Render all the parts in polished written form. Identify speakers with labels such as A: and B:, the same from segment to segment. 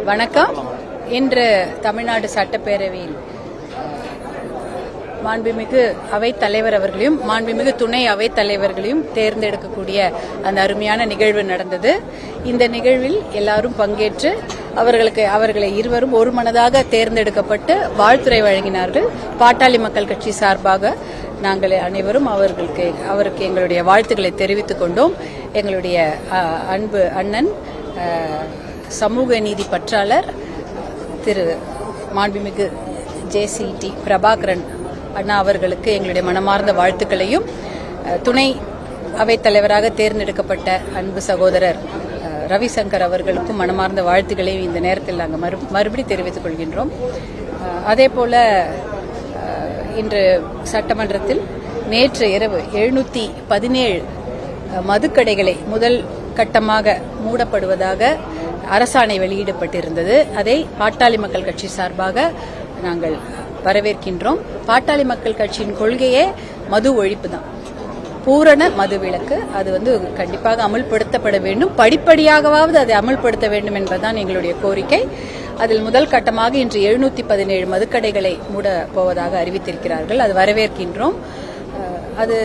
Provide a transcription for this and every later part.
A: வணக்கம். இன்று தமிழ்நாடு சட்டப்பேரவையில் மாண்புமிகு அவைத் தலைவர் அவர்களையும் மாண்புமிகு துணை அவைத் தலைவர்களையும் தேர்ந்தெடுக்கக்கூடிய அந்த அருமையான நிகழ்வு நடந்தது. இந்த நிகழ்வில் எல்லாரும் பங்கேற்று அவர்களை இருவரும் ஒரு மனதாக தேர்ந்தெடுக்கப்பட்டு வாழ்த்துரை வழங்கினார்கள். பாட்டாளி மக்கள் கட்சி சார்பாக நாங்கள் அனைவரும் அவருக்கு எங்களுடைய வாழ்த்துக்களை தெரிவித்துக் கொண்டோம். எங்களுடைய அன்பு அண்ணன் சமூக நீதி பற்றாளர் திரு மாண்புமிகு JCT பிரபாகரன் அண்ணா அவர்களுக்கு எங்களுடைய மனமார்ந்த வாழ்த்துக்களையும், துணை அவைத் தலைவராக தேர்ந்தெடுக்கப்பட்ட அன்பு சகோதரர் ரவிசங்கர் அவர்களுக்கும் மனமார்ந்த வாழ்த்துக்களையும் இந்த நேரத்தில் நாங்கள் மறுபடி தெரிவித்துக் கொள்கின்றோம். அதேபோல இன்று சட்டமன்றத்தில் நேற்று இரவு 717 மதுக்கடைகளை முதல் கட்டமாக மூடப்படுவதாக அரசாணை வெளியிடப்பட்டிருந்தது. அதை பாட்டாளி மக்கள் கட்சி சார்பாக நாங்கள் வரவேற்கின்றோம். பாட்டாளி மக்கள் கட்சியின் கொள்கையே மது ஒழிப்பு தான், பூரண மது விலக்கு. அது கண்டிப்பாக அமுல்படுத்தப்பட வேண்டும், படிப்படியாகவாவது அதை அமுல்படுத்த வேண்டும் என்பதுதான் எங்களுடைய கோரிக்கை. அதில் முதல் கட்டமாக இன்று 717 மதுக்கடைகளை மூட போவதாக அறிவித்திருக்கிறார்கள். அது வரவேற்கின்றோம். அது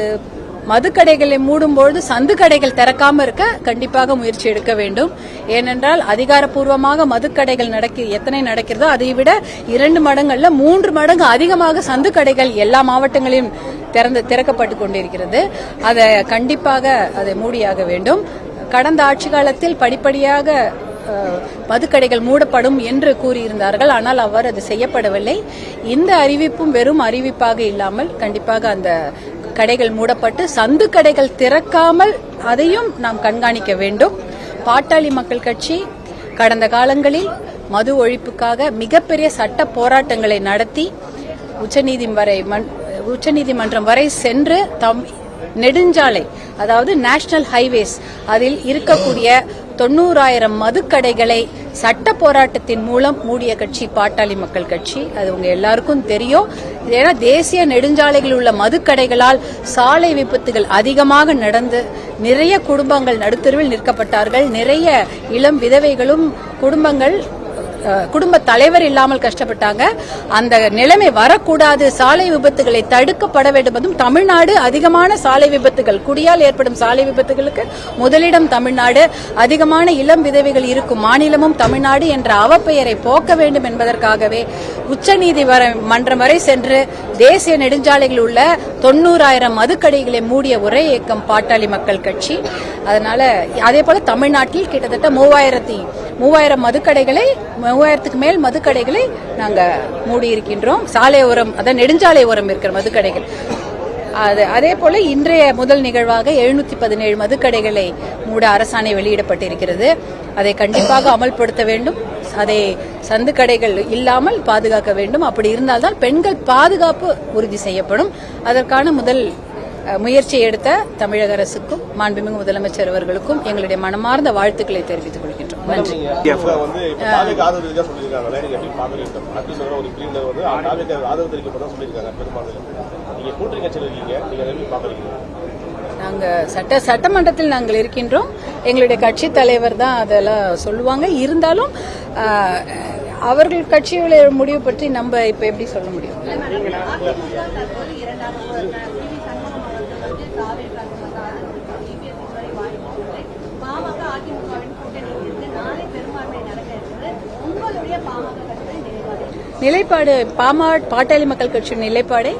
A: மதுக்கடைகளை மூடும்போது சந்து கடைகள் திறக்காம இருக்க கண்டிப்பாக முயற்சி எடுக்க வேண்டும். ஏனென்றால் அதிகாரப்பூர்வமாக மதுக்கடைகள் எத்தனை நடக்கிறதோ அதை விட 2 மடங்கள்ல 3 மடங்கு அதிகமாக சந்து கடைகள் எல்லா மாவட்டங்களிலும் திறக்கப்பட்டு கொண்டிருக்கிறது. அதை கண்டிப்பாக அதை மூடியாக வேண்டும். கடந்த ஆட்சி காலத்தில் படிப்படியாக மதுக்கடைகள் மூடப்படும் என்று கூறியிருந்தார்கள். ஆனால் அவ்வாறு அது செய்யப்படவில்லை. இந்த அறிவிப்பும் வெறும் அறிவிப்பாக இல்லாமல் கண்டிப்பாக அந்த கடைகள் மூடப்பட்டு சந்து கடைகள் திறக்காமல் அதையும் நாம் கண்காணிக்க வேண்டும். பாட்டாளி மக்கள் கட்சி கடந்த காலங்களில் மது ஒழிப்புக்காக மிகப்பெரிய சட்ட போராட்டங்களை நடத்தி உச்சநீதிமன்றம் வரை சென்று நெடுஞ்சாலை, அதாவது நேஷனல் ஹைவேஸ், அதில் இருக்கக்கூடிய 90,000 மதுக்கடைகளை சட்ட போராட்டத்தின் மூலம் மூடிய கட்சி பாட்டாளி மக்கள் கட்சி. அது உங்க எல்லாருக்கும் தெரியும். ஏன்னா தேசிய நெடுஞ்சாலைகளில் உள்ள மதுக்கடைகளால் சாலை விபத்துகள் அதிகமாக நடந்து நிறைய குடும்பங்கள் நடுத்தருவில் நிற்கப்பட்டார்கள். நிறைய இளம் விதவைகளும் குடும்ப தலைவர் இல்லாமல் கஷ்டப்பட்டாங்க. அந்த நிலைமை வரக்கூடாது, சாலை விபத்துகளை தடுக்கப்பட வேண்டும். அதுவும் தமிழ்நாடு அதிகமான சாலை விபத்துகள், குடியால் ஏற்படும் சாலை விபத்துகளுக்கு முதலிடம் தமிழ்நாடு, அதிகமான இளம் விதவைகள் இருக்கும் மாநிலமும் தமிழ்நாடு என்ற அவப்பெயரை போக்க வேண்டும் என்பதற்காகவே உச்சநீதிமன்றம் வரை சென்று தேசிய நெடுஞ்சாலைகளில் உள்ள 90,000 மதுக்கடைகளை மூடிய ஒரே இயக்கம் பாட்டாளி மக்கள் கட்சி. அதனால அதே போல தமிழ்நாட்டில் கிட்டத்தட்ட 3000 மதுக்கடைகளை, 3000க்கு மேல் மதுக்கடைகளை நாங்க மூடி இருக்கின்றோம். சாலை ஓரம், அதாவது நெடுஞ்சாலை ஓரம் இருக்கிற மதுக்கடைகள். அதே போல இன்றைய முதல் நிகழ்வாக 717 மதுக்கடைகளை மூட அரசாணை வெளியிடப்பட்டிருக்கிறது. அதை கண்டிப்பாக அமல்படுத்த வேண்டும். அதை சந்து கடைகள் இல்லாமல் பாதுகாக்க வேண்டும். அப்படி இருந்தால்தான் பெண்கள் பாதுகாப்பு உறுதி செய்யப்படும். அதற்கான முதல் முயற்சியை எடுத்த தமிழக அரசுக்கும் மாண்புமிகு முதலமைச்சர் அவர்களுக்கும் எங்களுடைய மனமார்ந்த வாழ்த்துக்களை தெரிவித்துக் கொள்கின்றோம். நன்றி. நாங்க சட்டமன்றத்தில் நாங்கள் இருக்கின்றோம். எங்களுடைய கட்சி தலைவர் தான் அதெல்லாம் சொல்லுவாங்க. இருந்தாலும் அவர்கள் கட்சியோட முடிவு பற்றி நம்ம இப்ப எப்படி சொல்ல முடியும்? நிலைப்பாடு பாட்டாளி மக்கள் கட்சியின் நிலைப்பாடை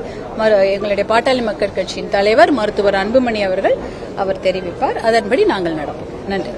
A: எங்களுடைய பாட்டாளி மக்கள் கட்சியின் தலைவர் மருத்துவர் அன்புமணி அவர் தெரிவிப்பார். அதன்படி நாங்கள் நடப்போம். நன்றி.